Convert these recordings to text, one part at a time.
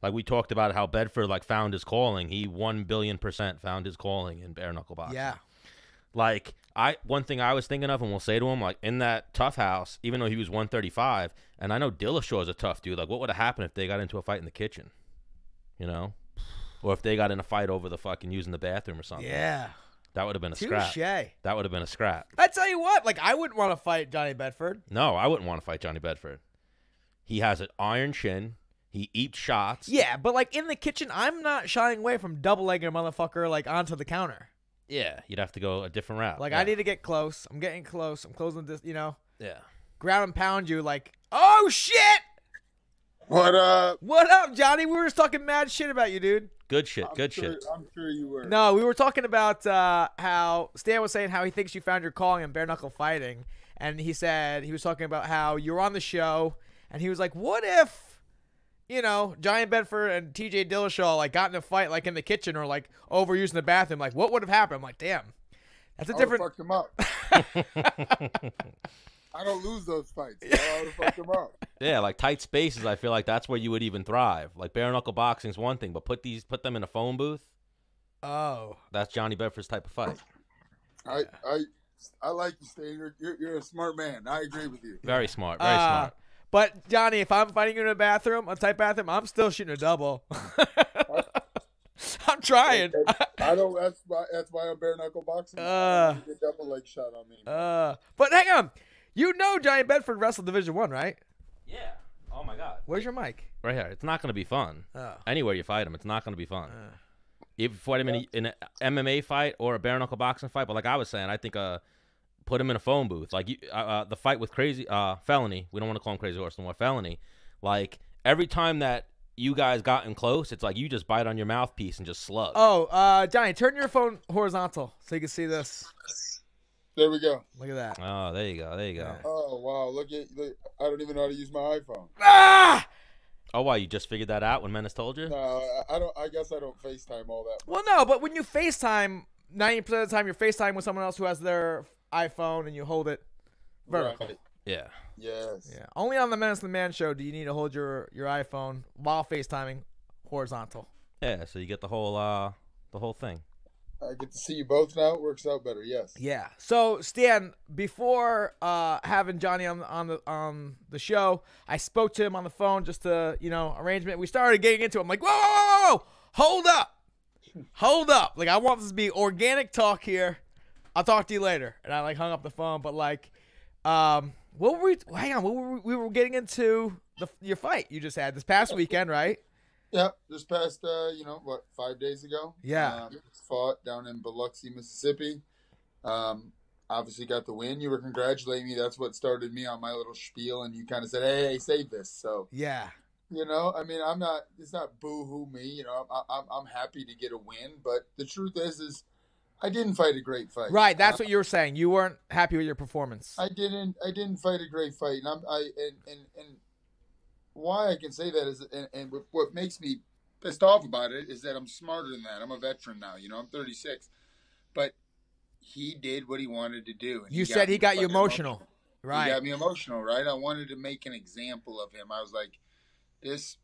Like we talked about how Bedford like found his calling. He 1,000,000,000% found his calling in bare knuckle boxing. Yeah. Like one thing I was thinking of, and we'll say to him, like in that tough house, even though he was 135, and I know Dillashaw's a tough dude. Like what would have happened if they got into a fight in the kitchen, you know, or if they got in a fight over the fucking using the bathroom or something? Yeah. That would have been a scrap. Touche. That would have been a scrap. I tell you what, like I wouldn't want to fight Johnny Bedford. No, I wouldn't want to fight Johnny Bedford. He has an iron chin. He eats shots. Yeah, but like in the kitchen, I'm not shying away from double-legging a motherfucker like onto the counter. Yeah, you'd have to go a different route. Like yeah. I need to get close. I'm getting close. I'm closing this, you know. Yeah. Ground and pound you like, oh shit! What up? What up, Johnny? We were just talking mad shit about you, dude. Good shit. Good shit. I'm sure you were. No, we were talking about how Stan was saying how he thinks you found your calling in bare knuckle fighting, and he said he was talking about how you were on the show, and he was like, what if, you know, Johnny Bedford and T.J. Dillashaw like got in a fight like in the kitchen or like over using the bathroom? Like, what would have happened? I'm like, damn, that's a different. I would have fucked him up. I don't lose those fights. So I would have fucked him up. Yeah, like tight spaces. I feel like that's where you would even thrive. Like bare knuckle boxing is one thing, but put them in a phone booth. Oh, that's Johnny Bedford's type of fight. I like you, Stan. You're a smart man. I agree with you. Very smart. Very smart. But Johnny, if I'm fighting you in a bathroom, a tight bathroom, I'm still shooting a double. I'm trying. I don't. That's why I'm bare knuckle boxing. A double leg shot on me. But hang on, you know Johnny Bedford wrestled Division I, right? Yeah. Oh my God. Where's your mic? Right here. It's not going to be fun. Anywhere you fight him, it's not going to be fun. If you fight him in an MMA fight or a bare knuckle boxing fight, but like I was saying, I think put him in a phone booth. Like the fight with Crazy Felony. We don't want to call him Crazy Horse no more. Felony. Like every time that you guys gotten close, it's like you just bite on your mouthpiece and just slug. Oh, Johnny, turn your phone horizontal so you can see this. There we go. Look at that. Oh, there you go. There you go. Oh wow! Look, I don't even know how to use my iPhone. Ah! Oh, why? You just figured that out when Menace told you? No, I don't. I guess I don't FaceTime all that much. Well, no, but when you FaceTime, 90% of the time you're FaceTime with someone else who has their iPhone and you hold it vertical. Right. Yeah. Yes. Yeah. Only on the Menace and The Man show do you need to hold your iPhone while FaceTiming horizontal. Yeah, so you get the whole thing. I get to see you both now. It works out better. Yes. Yeah. So Stan, before having Johnny on the show, I spoke to him on the phone just to arrangement. We started getting into it. I'm like, whoa, hold up. Like I want this to be organic talk here. I'll talk to you later. And I hung up the phone. But what were we getting into your fight you just had this past weekend, right? Yeah, this past 5 days ago. Yeah. Fought down in Biloxi, Mississippi. Obviously got the win. You were congratulating me. That's what started me on my little spiel, and you kind of said, "Hey, save this." So yeah, I mean, I'm not. It's not boo-hoo me. I'm happy to get a win, but the truth is I didn't fight a great fight. Right, that's what you were saying. You weren't happy with your performance. I didn't fight a great fight, and and why I can say that is, and what makes me pissed off about it is that I'm smarter than that. I'm a veteran now. I'm 36, but he did what he wanted to do. And you said he got you emotional. Right? He got me emotional, right? I wanted to make an example of him. I was like, this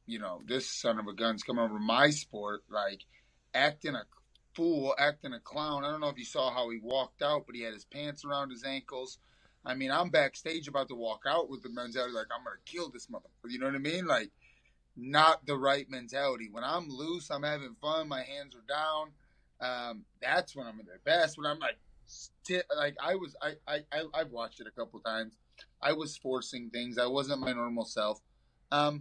son of a gun's coming over my sport, like acting a fool, acting a clown. I don't know if you saw how he walked out, but he had his pants around his ankles. I mean, I'm backstage about to walk out with the mentality like, I'm going to kill this motherfucker. You know what I mean? Like, not the right mentality. When I'm loose, I'm having fun, my hands are down. That's when I'm at their best. When I'm I've watched it a couple times. I was forcing things. I wasn't my normal self. But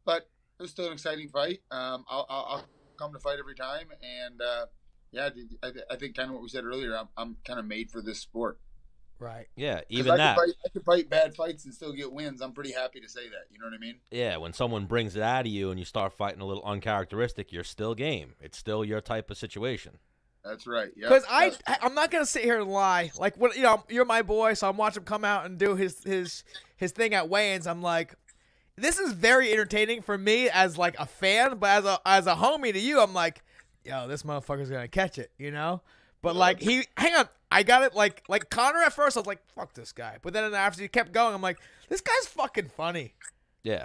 it was still an exciting fight. I'll come to fight every time. And, I think kind of what we said earlier, I'm kind of made for this sport. Right. Yeah, even that. I can fight bad fights and still get wins. I'm pretty happy to say that. You know what I mean? Yeah, when someone brings it out of you and you start fighting a little uncharacteristic, you're still game. It's still your type of situation. That's right. Yeah. Because I'm not gonna sit here and lie. Like when you're my boy, so I'm watching him come out and do his thing at weigh-ins. I'm like, this is very entertaining for me as like a fan, but as a homie to you, I'm like, yo, this motherfucker's gonna catch it, But like hang on. I got it like Connor at first. I was like, fuck this guy. But then after he kept going, I'm like, this guy's fucking funny. Yeah.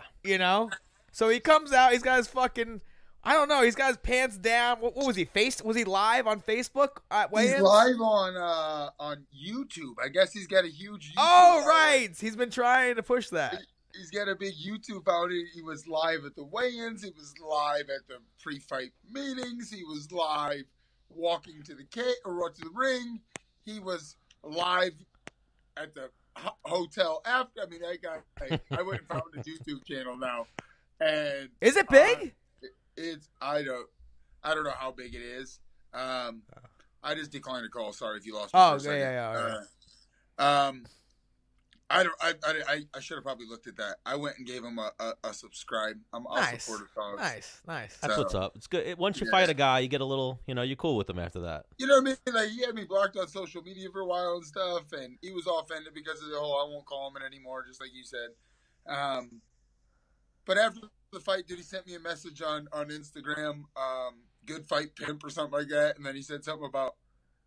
So he comes out. He's got his fucking. I don't know. He's got his pants down. What was he? Was he live on Facebook at weigh-ins? He's live on YouTube. I guess he's got a huge YouTube Oh, right. He's been trying to push that. He's got a big YouTube out. He was live at the weigh-ins. He was live at the pre-fight meetings. He was live walking to the to the ring. He was live at the hotel after. I mean, that guy. I went and found his YouTube channel now, and is it big? It's I don't know how big it is. I just declined a call. Sorry if you lost me for a second. Yeah. I should have probably looked at that. I went and gave him a subscribe. I'll support his cause. Nice. That's what's up. It's good. Once you fight a guy, you get a little, you're cool with him after that. You know what I mean? Like, he had me blocked on social media for a while and stuff, and he was offended because of the whole I won't call him it anymore, just like you said. But after the fight, dude, he sent me a message on Instagram, good fight pimp or something like that, and then he said something about,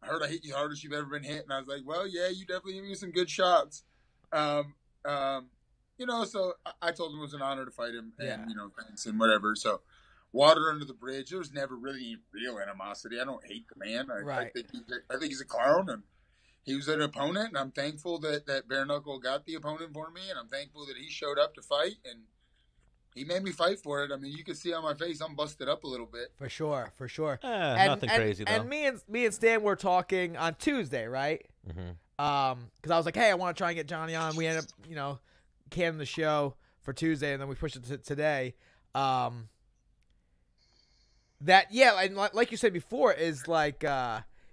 I heard I hit you the hardest you've ever been hit, and I was like, well, yeah, you definitely gave me some good shots. So I told him it was an honor to fight him, and thanks and whatever. So, water under the bridge. There was never really real animosity. I don't hate the man. I think he's a clown, and he was an opponent, and I'm thankful that Bare Knuckle got the opponent for me, and I'm thankful that he showed up to fight, and he made me fight for it. I mean, you can see on my face I'm busted up a little bit. For sure. Nothing crazy though. And me and Stan were talking on Tuesday, right? Mm-hmm. Because I was like, hey, I want to try and get Johnny on. We ended up, canning the show for Tuesday, and then we pushed it to today. And like you said before, is like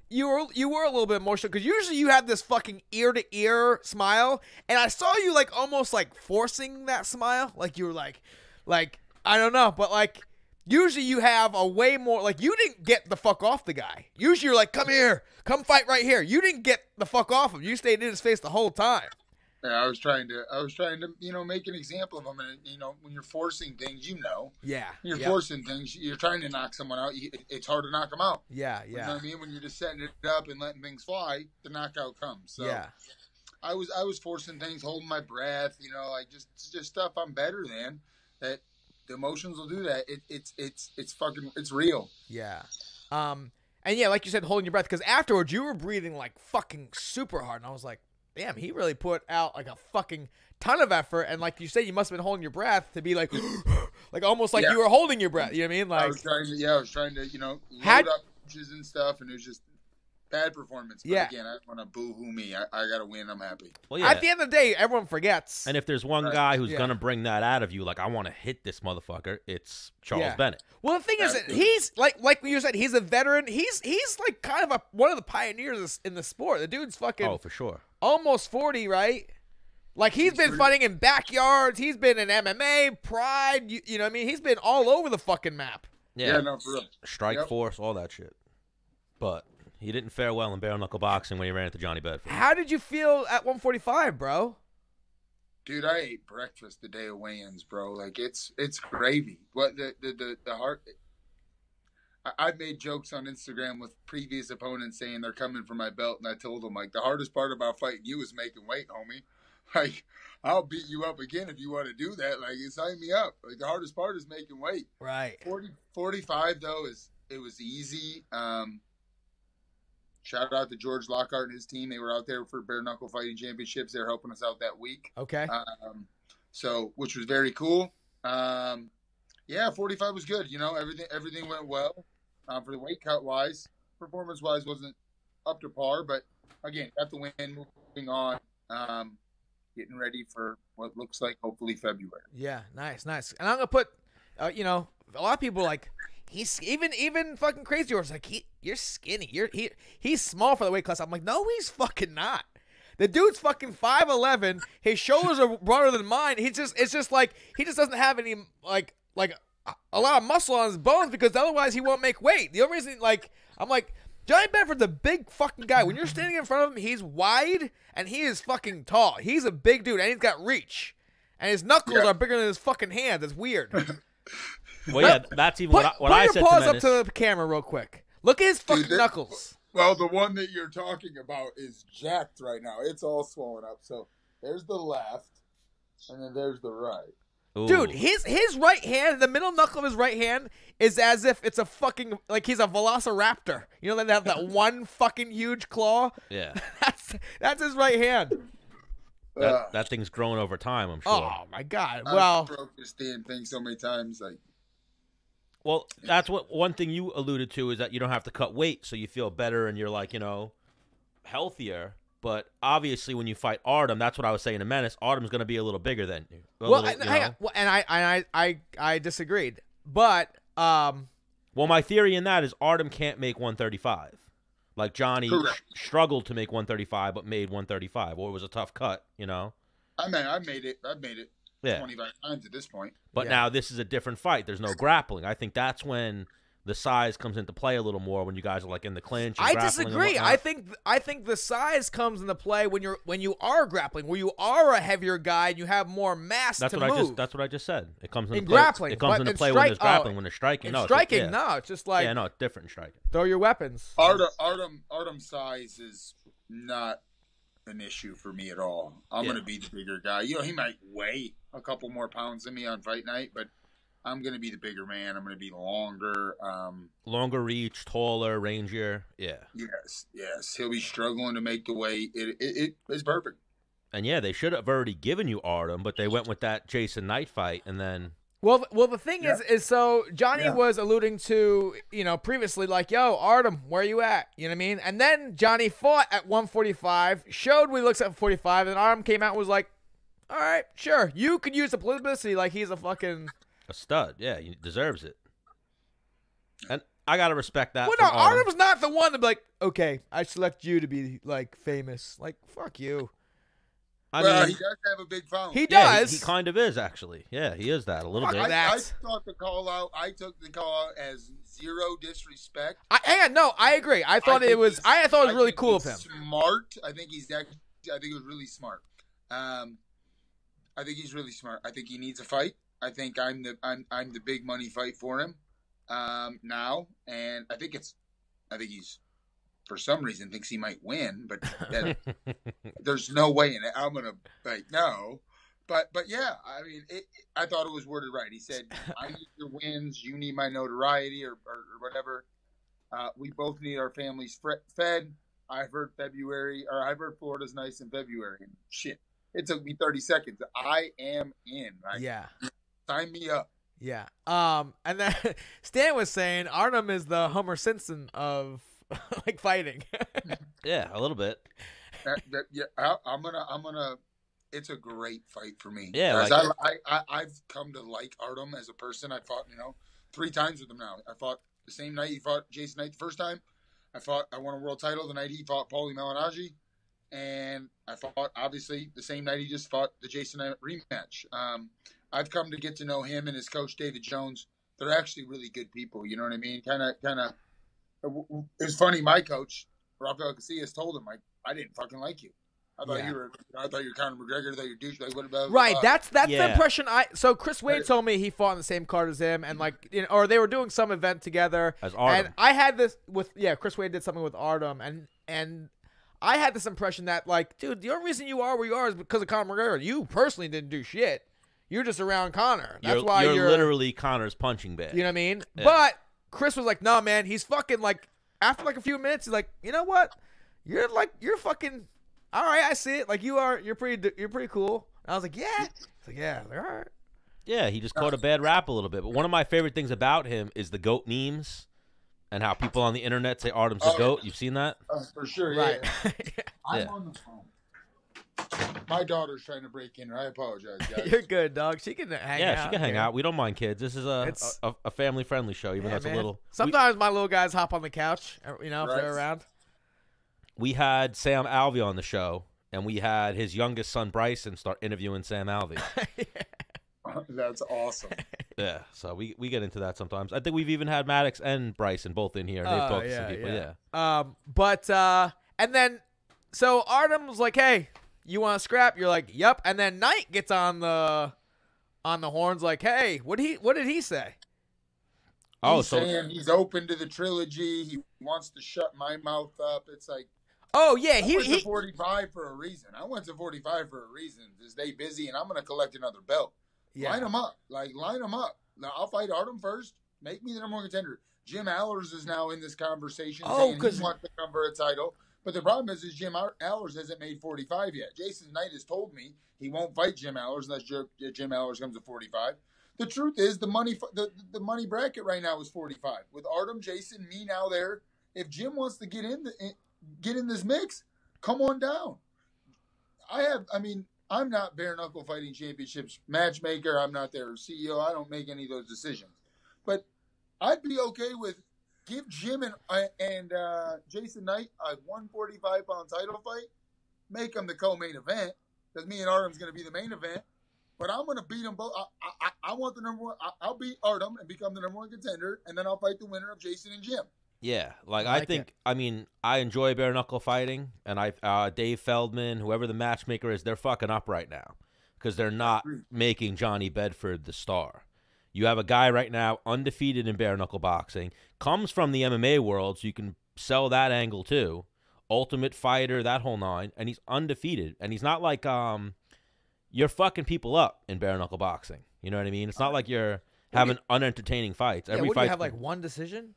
you were a little bit emotional because usually you have this fucking ear to ear smile, and I saw you like almost like forcing that smile, like you were like I don't know, but like. Usually you have a way more, like, you didn't get the fuck off the guy. Usually you're like, come here, come fight right here. You didn't get the fuck off him. You stayed in his face the whole time. Yeah, I was trying to, make an example of him. And, when you're forcing things, Yeah. When you're forcing things, you're trying to knock someone out. It's hard to knock them out. Yeah. You know what I mean? When you're just setting it up and letting things fly, the knockout comes. So yeah. I was forcing things, holding my breath, like just stuff I'm better than that. The emotions will do that. It's real. Yeah. And yeah, like you said, holding your breath, because afterwards you were breathing like fucking super hard, and I was like, damn, he really put out like a fucking ton of effort, and like you said, you must have been holding your breath to be like, like almost like you were holding your breath. You know what I mean? Like I was trying to, load up punches and stuff, and it was just bad performance. But again, I want to boo-hoo me. I got to win. I'm happy. Well, yeah. At the end of the day, everyone forgets. And if there's one guy who's going to bring that out of you, like, I want to hit this motherfucker, it's Charles Bennett. Well, the thing is that he's, like you said, he's a veteran. He's like kind of one of the pioneers in the sport. The dude's fucking... Oh, for sure. Almost 40, right? Like, he's been fighting in backyards. He's been in MMA, Pride. You know what I mean? He's been all over the fucking map. Yeah, no, for real. Strike Force, all that shit. But... he didn't fare well in bare knuckle boxing when he ran into Johnny Bedford. How did you feel at 145, bro? Dude, I ate breakfast the day of weigh-ins, bro. Like it's gravy. What the heart? I've made jokes on Instagram with previous opponents saying they're coming for my belt, and I told them like the hardest part about fighting you is making weight, homie. Like I'll beat you up again if you want to do that. Like sign me up. Like the hardest part is making weight. Right. 45 though it was easy. Shout out to George Lockhart and his team. They were out there for Bare Knuckle Fighting Championships. They're helping us out that week. Okay. So, which was very cool. 45 was good. Everything went well. For the weight cut wise, performance wise wasn't up to par, but again, got the win. Moving on. Getting ready for what looks like hopefully February. Yeah, nice. And I'm gonna put, a lot of people like. He's even fucking Crazy Horse like you're skinny. He's small for the weight class. I'm like, no, he's fucking not. The dude's fucking 5'11". His shoulders are broader than mine. It's just like he just doesn't have any like a lot of muscle on his bones because otherwise he won't make weight. The only reason I'm like Johnny Bedford's a big fucking guy. When you're standing in front of him, he's wide and he is fucking tall. He's a big dude and he's got reach. And his knuckles are bigger than his fucking hands. It's weird. Well, yeah, that's even what I said to Put your Menace. paws up to the camera real quick. Look at his fucking knuckles. Well, the one that you're talking about is jacked right now. It's all swollen up. So there's the left, and then there's the right. Ooh. Dude, his right hand, the middle knuckle of his right hand is as if it's a fucking, like he's a velociraptor. You know, they have that one fucking huge claw? Yeah. That's his right hand. That thing's grown over time, I'm sure. Oh, my God. I've Well, broke this damn thing so many times. Like, Well, that's what one thing you alluded to is that you don't have to cut weight, so you feel better and you're like, healthier. But obviously, when you fight Artem, that's what I was saying to Menace. Artem's going to be a little bigger than you. I disagreed, but well, my theory in that is Artem can't make 135. Like Johnny struggled to make 135, but made 135, or it was a tough cut. I mean, I've made it 25 times at this point. But now this is a different fight. There's no grappling. I think that's when the size comes into play a little more when you guys are like in the clinch. And I disagree. I think the size comes into play when you are grappling, where you are a heavier guy and you have more mass to move. That's what I just said. It comes into grappling. It comes into play when there's grappling. When they're striking, it's just like it's different in striking. Throw your weapons. Artem's size is not an issue for me at all. I'm going to be the bigger guy. He might weigh a couple more pounds than me on fight night, but I'm going to be the bigger man. I'm going to be longer. Longer reach, taller, rangier. Yeah. Yes. He'll be struggling to make the weight. It's perfect. And they should have already given you Artem, but they went with that Jason Knight fight, and then. Well, the thing is so Johnny was alluding to, previously, like, yo, Artem, where you at? You know what I mean? And then Johnny fought at 145, showed we looks at 45, and Artem came out and was like, all right, sure, you could use the publicity like he's a fucking. A stud, yeah, he deserves it. And I gotta respect that. Well, no, Artem's not the one to be like, okay, I select you to be like famous. Like, fuck you. I mean, he does have a big phone. He does. He kind of is actually. Yeah, he is that a little bit. I thought the call out. I took the call out as zero disrespect. I agree. I thought it was really cool of him. Smart. I think it was really smart. I think he's really smart. I think he needs a fight. I think I'm the big money fight for him now, and I think he's for some reason thinks he might win, but there's no way in it. I'm gonna no, but yeah, I mean, I thought it was worded right. He said, "I need your wins, you need my notoriety, or whatever. We both need our families fed." I've heard Florida's nice in February, and shit, it took me 30 seconds. I am in. Right? Yeah. Sign me up. Yeah. And then Stan was saying Artem is the Homer Simpson of like fighting. Yeah, a little bit. I'm gonna. It's a great fight for me. Yeah, I've come to like Artem as a person. I fought 3 times with him now. I fought the same night he fought Jason Knight the first time. I won a world title the night he fought Paulie Malignaggi, and I fought obviously the same night he just fought the Jason Knight rematch. I've come to get to know him and his coach, David Jones. They're actually really good people. You know what I mean? Kind of. It was funny. My coach, Rafael Casillas, told him, I didn't fucking like you. I thought you were Conor McGregor. I thought you were douche. What about? Right. That's the impression So Chris Wade told me he fought on the same card as him, and or they were doing some event together. As Artem. And I had this with Chris Wade did something with Artem, and I had this impression that dude, the only reason you are where you are is because of Conor McGregor. You personally didn't do shit. You're just around Conor. That's why you're literally Conor's punching bag. You know what I mean? Yeah. But Chris was like, "No, man, he's fucking after a few minutes, he's like, you know what? You're fucking all right. I see it. You're pretty cool." And I was like, "Yeah." He's like, "Yeah." I was like, all right. Yeah, he just caught a bad rap a little bit. But one of my favorite things about him is the GOAT memes and how people on the internet say Artem's the GOAT. You've seen that? For sure. Right. Yeah. I'm on the phone. My daughter's trying to break in. I apologize, guys. You're good, dog. She can hang out. Yeah, she can hang out. We don't mind kids. This is a family-friendly show, even though it's a little... Sometimes my little guys hop on the couch, if they're around. We had Sam Alvey on the show, and we had his youngest son, Bryson, start interviewing Sam Alvey. That's awesome. Yeah, so we get into that sometimes. I think we've even had Maddox and Bryson both in here, and they've talked to some people. And then, so Artem was like, hey... You want to scrap? You're like, yep. And then Knight gets on the horns like, hey, what did he say? He's saying he's open to the trilogy. He wants to shut my mouth up. It's like, oh yeah, he went to 45 for a reason. I went to 45 for a reason to stay busy, and I'm going to collect another belt. Yeah. Line them up. Line them up. Now, I'll fight Artem first. Make me the number one contender. Jim Allers is now in this conversation saying he wants to come for a title. But the problem is Jim Allers hasn't made 45 yet. Jason Knight has told me he won't fight Jim Allers unless Jim Allers comes to 45. The truth is the money bracket right now is 45. With Artem, Jason, me now there. If Jim wants to get in this mix, come on down. I'm not Bare Knuckle Fighting Championships matchmaker. I'm not their CEO. I don't make any of those decisions. But I'd be okay with give Jim and Jason Knight a 145-pound title fight. Make them the co-main event because me and Artem's going to be the main event. But I'm going to beat them both. I want the number one. I'll beat Artem and become the number one contender, and then I'll fight the winner of Jason and Jim. Yeah, I think, I enjoy bare knuckle fighting, and Dave Feldman, whoever the matchmaker is, they're fucking up right now because they're not making Johnny Bedford the star. You have a guy right now undefeated in bare knuckle boxing, comes from the MMA world, so you can sell that angle too. Ultimate Fighter, that whole nine, and he's undefeated, and he's not like you're fucking people up in bare knuckle boxing. You know what I mean? It's not like you're having unentertaining fights. Yeah, Every what fight do you have, like one decision?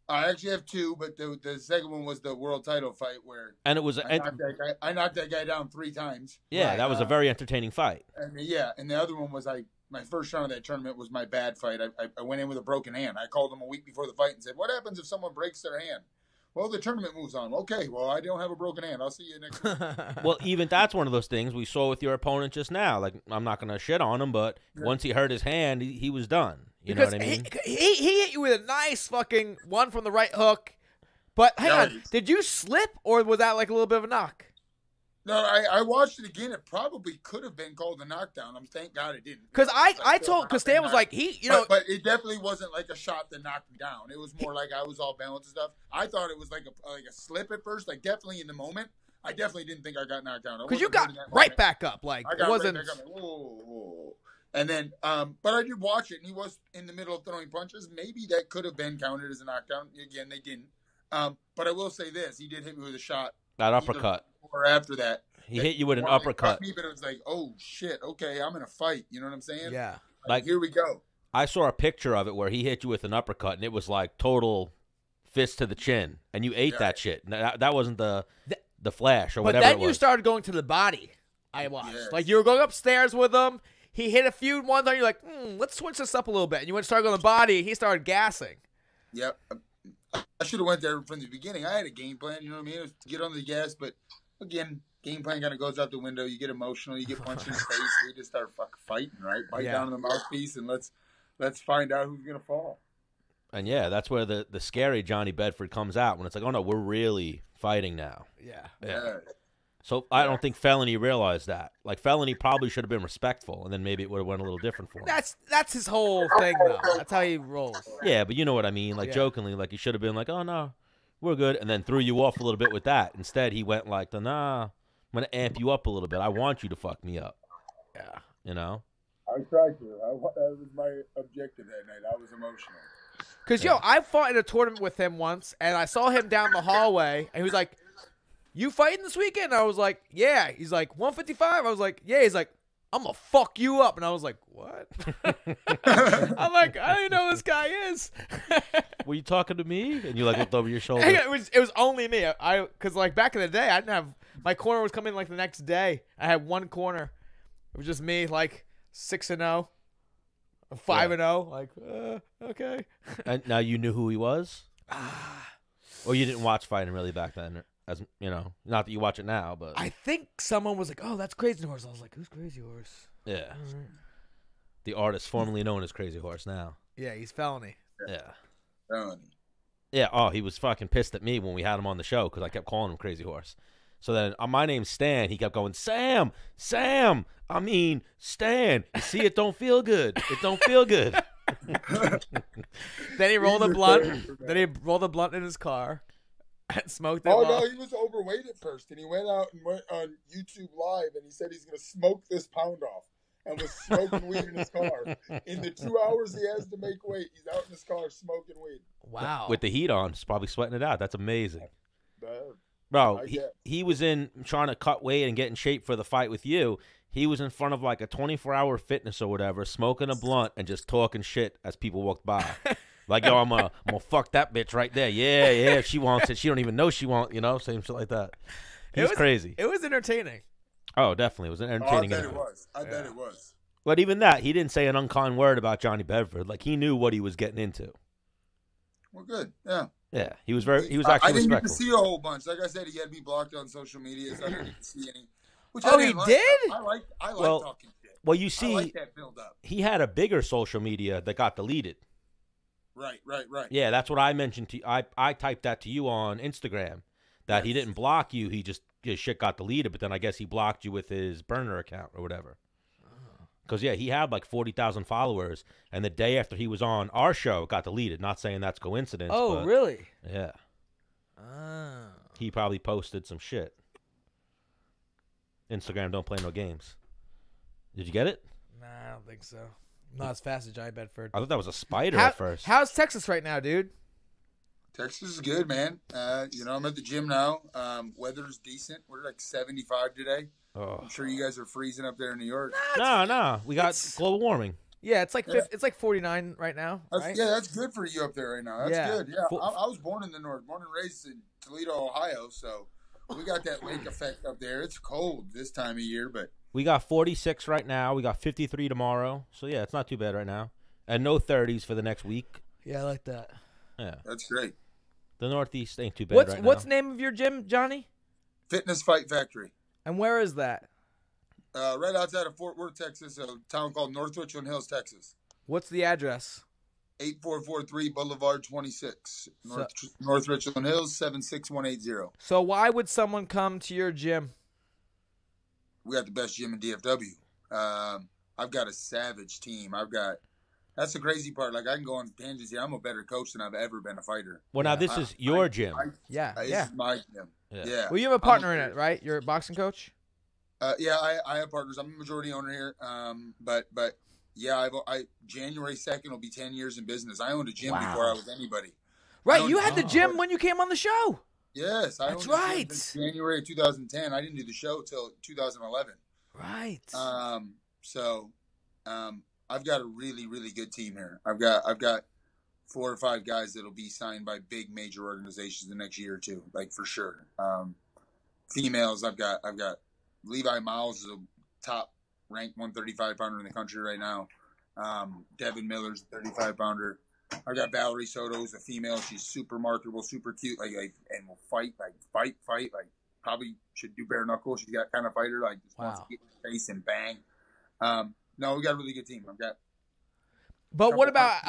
I actually have two, but the second one was the world title fight where and it was I knocked that guy down 3 times. Yeah, right. That was a very entertaining fight. And the other one was my first round of that tournament was my bad fight. I went in with a broken hand. I called him a week before the fight and said, "What happens if someone breaks their hand?" Well, the tournament moves on. Okay, well, I don't have a broken hand. I'll see you next week. Well, even that's one of those things we saw with your opponent just now. Like, I'm not going to shit on him, but once he hurt his hand, he was done. You know what I mean? He hit you with a nice fucking one from the right hook. But hang on, did you slip or was that like a little bit of a knock? No, I watched it again. It probably could have been called a knockdown. Thank God it didn't. Because because Stan was like, But it definitely wasn't like a shot that knocked me down. It was more like I was all balanced and stuff. I thought it was like a slip at first, like definitely in the moment. I definitely didn't think I got knocked down. Because you got right back up. Like, it wasn't. Right back up, like, whoa. And then, but I did watch it, and he was in the middle of throwing punches. Maybe that could have been counted as a knockdown. Again, they didn't. But I will say this: he did hit me with a shot. That uppercut. Or after that, he hit you with an uppercut. Me, but it was like, oh shit, okay, I'm in a fight. You know what I'm saying? Yeah. Like here we go. I saw a picture of it where he hit you with an uppercut, and it was like total fist to the chin, and you ate that shit. That wasn't the flash or whatever. But then you started going to the body. I watched. Yes. Like you were going upstairs with him. He hit a few ones on you. Like, let's switch this up a little bit. And you went to start going to the body. He started gassing. Yep. I should have went there from the beginning. I had a game plan. You know what I mean? It was to get on the gas, but again, game plan kind of goes out the window. You get emotional. You get punched in the face. We just start fucking fighting, right? Bite down on the mouthpiece, and let's find out who's gonna fall. And that's where the scary Johnny Bedford comes out when it's like, oh no, we're really fighting now. Yeah. So I don't think Felony realized that. Like Felony probably should have been respectful, and then maybe it would have went a little different for him. That's his whole thing, though. That's how he rolls. Yeah, but you know what I mean. Like jokingly, like he should have been like, "Oh no, we're good," and then threw you off a little bit with that. Instead, he went like, "Nah, I'm gonna amp you up a little bit. I want you to fuck me up." Yeah, you know. I tried to. That was my objective that night. I was emotional. Cause I fought in a tournament with him once, and I saw him down the hallway, and he was like, "You fighting this weekend?" I was like, "Yeah." He's like, 155. I was like, "Yeah." He's like, "I'm gonna fuck you up," and I was like, "What?" I'm like, I don't even know who this guy is. Were you talking to me? And you like looked over your shoulder. It was only me. Cause like back in the day, I didn't have my corner was coming like the next day. I had one corner. It was just me, like 6-0, 5-0. Like, okay. And now you knew who he was, or you didn't watch fighting really back then. As you know, not that you watch it now, but I think someone was like, "Oh, that's Crazy Horse." I was like, "Who's Crazy Horse?" Yeah, the artist formerly known as Crazy Horse now. Yeah, he's Felony. Yeah, Felony. Yeah. Oh, he was fucking pissed at me when we had him on the show because I kept calling him Crazy Horse. So then, my name's Stan. He kept going, Sam. I mean, Stan. You see, it don't feel good. It don't feel good. Then he rolled a blunt. Then he rolled a blunt in his car. Smoked it. No, he was overweight at first, and he went out and went on YouTube Live, and he said he's going to smoke this pound off, and was smoking weed in his car. In the 2 hours he has to make weight, he's out in his car smoking weed. Wow. With the heat on, he's probably sweating it out. That's amazing. Bro, he was in trying to cut weight and get in shape for the fight with you. he was in front of like a 24-hour fitness or whatever, smoking a blunt and just talking shit as people walked by. Like, yo, I'm gonna fuck that bitch right there. Yeah, if she wants it. She don't even know she wants, same shit like that. He's crazy. It was entertaining. Oh, definitely. It was entertaining. I bet it was. I bet it was. But even that, he didn't say an unkind word about Johnny Bedford. Like, he knew what he was getting into. Well, good. Yeah. Yeah, he was actually I didn't get respectful. to see a whole bunch. Like I said, he had me blocked on social media, so I didn't get to see any. Which Oh, he did? I like Well, talking shit. Well, you I see, like that build up. he had a bigger social media that got deleted. Right. Yeah, that's what I mentioned to you. I typed that to you on Instagram, that he didn't block you. His shit got deleted, but then I guess he blocked you with his burner account or whatever. Because, yeah, he had like 40,000 followers, and the day after he was on our show, it got deleted. Not saying that's coincidence. Oh, but, really? Yeah. Oh. He probably posted some shit. Instagram don't play no games. Did you get it? Nah, I don't think so. Not as fast as Johnny Bedford. I thought that was a spider at first. How's Texas right now, dude? Texas is good, man. I'm at the gym now. Weather's decent. We're like 75 today. Oh. I'm sure you guys are freezing up there in New York. No. We got global warming. Yeah, it's like it's like 49 right now. Right? Yeah, that's good for you up there right now. That's good. Yeah, I was born in the north, born and raised in Toledo, Ohio, so we got that lake effect up there. It's cold this time of year, but we got 46 right now. We got 53 tomorrow. So, yeah, it's not too bad right now. And no 30s for the next week. Yeah, I like that. Yeah. That's great. The Northeast ain't too bad right now. What's the name of your gym, Johnny? Fitness Fight Factory. And where is that? Right outside of Fort Worth, Texas, a town called North Richland Hills, Texas. What's the address? 8443 Boulevard 26, North Richland Hills, 76180. So why would someone come to your gym? We got the best gym in DFW. I've got a savage team. That's the crazy part. Like, I can go on tangents here. I'm a better coach than I've ever been a fighter. Well, now this is your gym. This is my gym. Yeah. Well, you have a partner in it, right? You're a boxing coach? Yeah, I have partners. I'm a majority owner here. But yeah, January 2nd will be 10 years in business. I owned a gym before I was anybody. Right, you had the gym when you came on the show. Yes, I That's owned right. Since January of 2010. I didn't do the show till 2011. Right. I've got a really, really good team here. I've got 4 or 5 guys that'll be signed by big major organizations the next year or two, like for sure. Females, I've got Levi Miles is a top ranked 135 pounder in the country right now. Devin Miller's a 35 pounder. I've got Valerie Soto, who's a female. She's super marketable, super cute, and will fight, probably should do bare knuckle. She's got kind of fighter, just wants to get in the face and bang. No, we got a really good team. But what about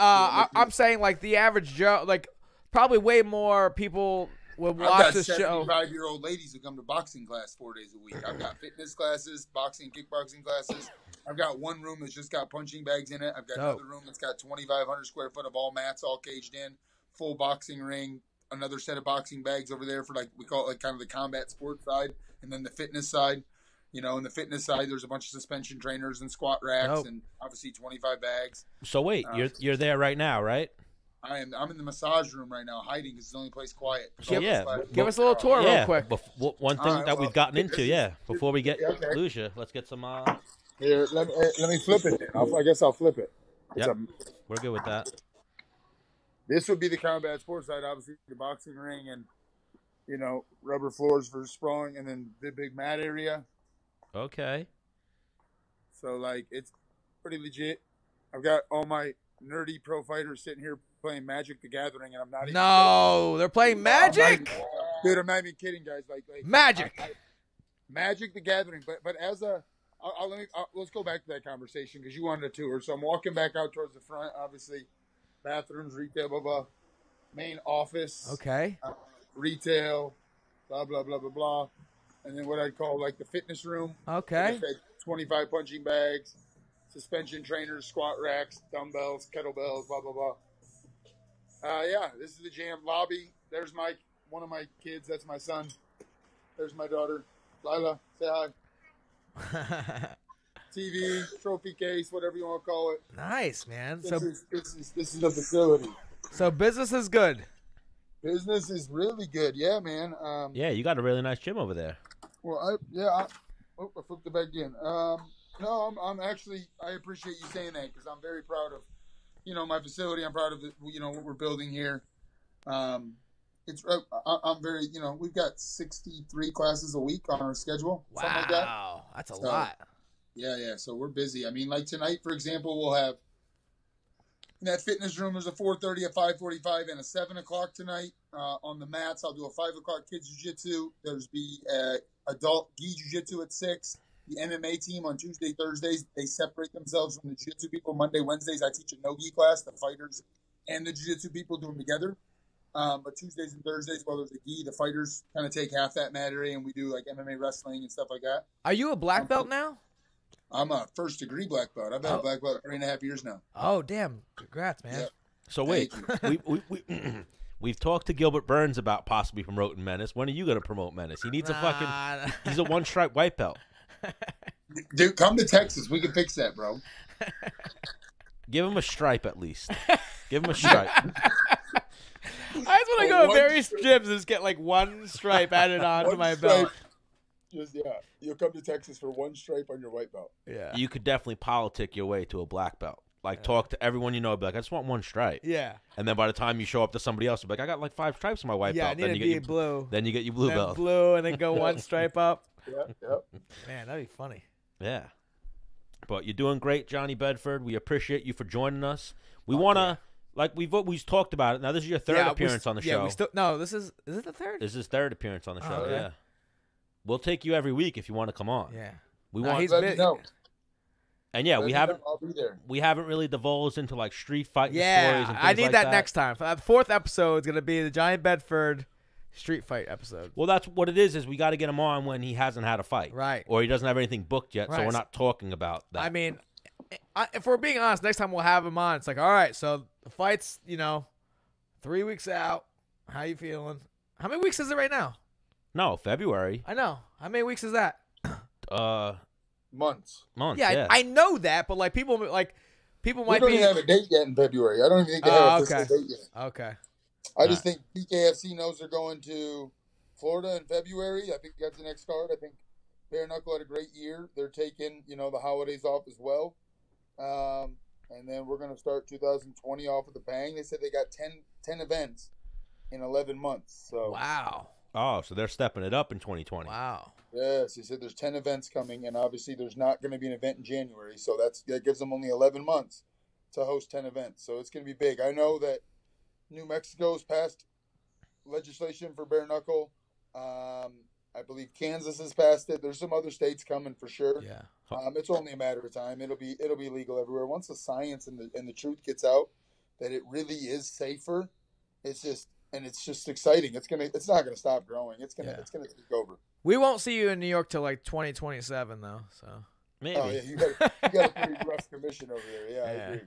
I'm saying like the average Joe, like probably way more people would watch the show. I've got 75-year-old ladies who come to boxing class 4 days a week. I've got fitness classes, boxing, kickboxing classes. I've got one room that's just got punching bags in it. I've got another room that's got 2,500 square foot of all mats, all caged in, full boxing ring, another set of boxing bags over there for we call it kind of the combat sports side, and then the fitness side. In the fitness side, there's a bunch of suspension trainers and squat racks and obviously 25 bags. So wait, you're there right now, right? I'm in the massage room right now, hiding because it's the only place quiet. So, give us a little tour real quick. One thing that we've gotten into, before we lose you, let's get some. Here, let me flip it. I guess I'll flip it. Yep. We're good with that. This would be the combat sports side, obviously the boxing ring and rubber floors for sprawling, and then the big mat area. Okay. So it's pretty legit. I've got all my nerdy pro fighters sitting here playing Magic the Gathering, and I'm not even kidding. They're playing Magic? Dude, I'm not even kidding, guys. Magic. Magic the Gathering. But as let's go back to that conversation because you wanted a tour. So I'm walking back out towards the front, obviously. Bathrooms, retail, blah, blah. Main office. Okay. Retail, blah, blah, blah, blah, blah. And then what I'd call the fitness room. Okay. 25 punching bags, suspension trainers, squat racks, dumbbells, kettlebells, blah, blah, blah. This is the jam lobby. There's one of my kids. That's my son. There's my daughter. Lila, say hi. TV, trophy case, whatever you want to call it. Nice, man. This is the facility. So business is good. Business is really good. Yeah, man. You got a really nice gym over there. Well, I flipped it back in. No, I'm actually. I appreciate you saying that because I'm very proud of, my facility. I'm proud of it. What we're building here. It's. I'm very. We've got 63 classes a week on our schedule. Wow, something like that. That's a lot. Yeah. So we're busy. I mean, like tonight, for example, we'll have in that fitness room. There's a 4:30, a 5:45, and a 7 o'clock tonight on the mats. I'll do a 5 o'clock kids jiu-jitsu. There's the adult gi jiu-jitsu at 6. The MMA team on Tuesday, Thursdays, they separate themselves from the jiu-jitsu people. Monday, Wednesdays, I teach a no-gi class. The fighters and the jiu-jitsu people do them together. But Tuesdays and Thursdays, while there's a gi, the fighters kind of take half that mat area, and we do like MMA wrestling and stuff like that. Are you a black belt now? I'm a first-degree black belt. I've been a black belt 3.5 years now. Oh, damn. Congrats, man. Yeah. So wait, we've talked to Gilbert Burns about possibly promoting Menace. When are you going to promote Menace? He needs he's a one-stripe white belt. Dude, come to Texas. We can fix that, bro. Give him a stripe at least. Give him a stripe. I just want to go to various gyms and just get like one stripe added on to my belt. You'll come to Texas for one stripe on your white belt. Yeah. You could definitely politic your way to a black belt. Like, talk to everyone you know, be like, I just want one stripe. Yeah. And then by the time you show up to somebody else, you'll be like, I got like 5 stripes on my white belt. Yeah, I need to be blue. Then you get your blue belt. Blue, and then go one stripe up. Yep. Man, that'd be funny. Yeah. But you're doing great, Johnny Bedford. We appreciate you for joining us. We want to, like we've talked about it. Now, this is your third appearance on the show. This is it the third? This is his third appearance on the show, okay. yeah. We'll take you every week if you want to come on. Yeah. He's big. And yeah, I'll be there. We haven't really divulged into like street fighting stories and things I need like that next time. The 4th episode is gonna be the Johnny Bedford street fight episode. Well, that's what it is we got to get him on when he hasn't had a fight. Right. Or he doesn't have anything booked yet, right. so we're not talking about that. I mean, if we're being honest, next time we'll have him on. It's like, all right, so the fight's 3 weeks out. How you feeling? How many weeks is it right now? No, February. I know. How many weeks is that? Months. Yeah. I know that, but like people might we don't even have a date yet in February. I don't even think they have a date yet. Okay. I just think PKFC knows they're going to Florida in February. I think that's the next card. I think Bare Knuckle had a great year. They're taking, the holidays off as well. And then we're going to start 2020 off with a bang. They said they got 10 events in 11 months. So wow. Oh, so they're stepping it up in 2020. Wow. Yes, he said there's 10 events coming, and obviously there's not going to be an event in January, so that gives them only 11 months to host 10 events. So it's going to be big. I know that New Mexico's passed legislation for Bare Knuckle. I believe Kansas has passed it. There's some other states coming for sure. Yeah. It's only a matter of time. It'll be legal everywhere. Once the science and the truth gets out that it really is safer, it's just exciting. It's not gonna stop growing. It's gonna take over. We won't see you in New York till like 2027 though. So maybe. Oh yeah, you got a pretty rough commission over there. Yeah. I agree.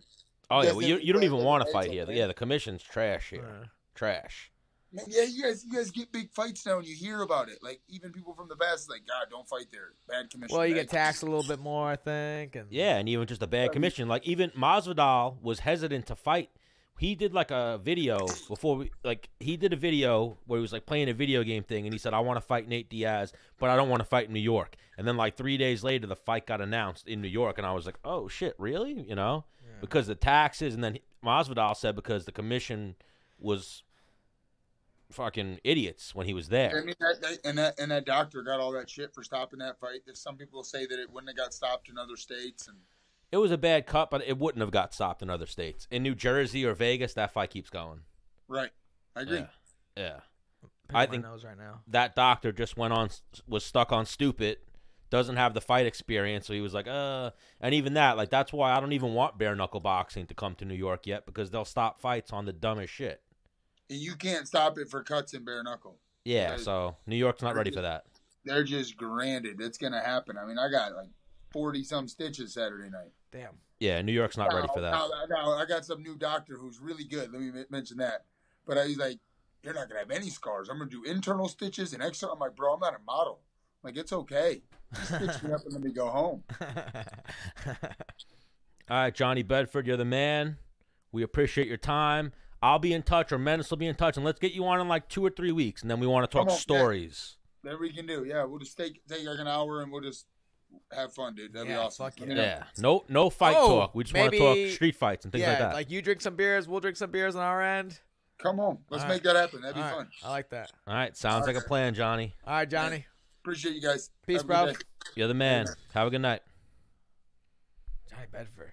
Oh yeah, well, you don't even want to fight here. Yeah, the commission's trash here. Trash. Man, yeah, you guys get big fights now, and you hear about it. Like even people from the past, like God, don't fight there. Bad commission. Well, you get taxed a little bit more, I think. And and even just a bad commission. Like even Masvidal was hesitant to fight. He did like a video he did a video where he was like playing a video game thing, and he said, I want to fight Nate Diaz, but I don't want to fight in New York. And then like 3 days later, the fight got announced in New York, and I was like, oh shit, really? Because the taxes, and then Masvidal said because the commission was fucking idiots when he was there. I mean, that doctor got all that shit for stopping that fight. Some people say that it wouldn't have got stopped in other states, and it was a bad cut, but it wouldn't have got stopped in other states. In New Jersey or Vegas, that fight keeps going. Right. I agree. Yeah. I think right now. That doctor just was stuck on stupid, doesn't have the fight experience, so he was like, and even that, like, that's why I don't even want bare knuckle boxing to come to New York yet, because they'll stop fights on the dumbest shit. You can't stop it for cuts in bare knuckle. Yeah, so New York's not ready for that. They're just granted. It's going to happen. I mean, I got like 40-some stitches Saturday night. Damn. Yeah, New York's not ready for that. I got some new doctor who's really good. Let me mention that. But he's like, you're not going to have any scars. I'm going to do internal stitches and external. I'm like, bro, I'm not a model. I'm like, it's okay. Just stitch me up and let me go home. All right, Johnny Bedford, you're the man. We appreciate your time. I'll be in touch, or Menace will be in touch, and let's get you on in like 2 or 3 weeks, and then we want to talk stories. Then we can do. Yeah, we'll just take like an hour, and we'll just have fun, dude. That'd be Yeah, awesome. fuck Let me Yeah. know. No fight talk. We just want to maybe- talk street fights and things like that. Like you drink some beers, we'll drink some beers on our end. Come on. Let's All make that happen. That'd be All right, fun. I like that. All right. Sounds like a plan, Johnny. All right, Johnny. Appreciate you guys. Peace, Have a good bro. day. You're the man. Have a good night. Johnny Bedford.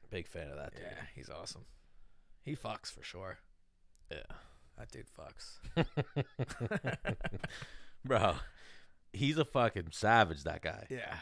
Big fan of that dude. Yeah, he's awesome. He fucks for sure. Yeah. That dude fucks. Bro, he's a fucking savage, that guy. Yeah.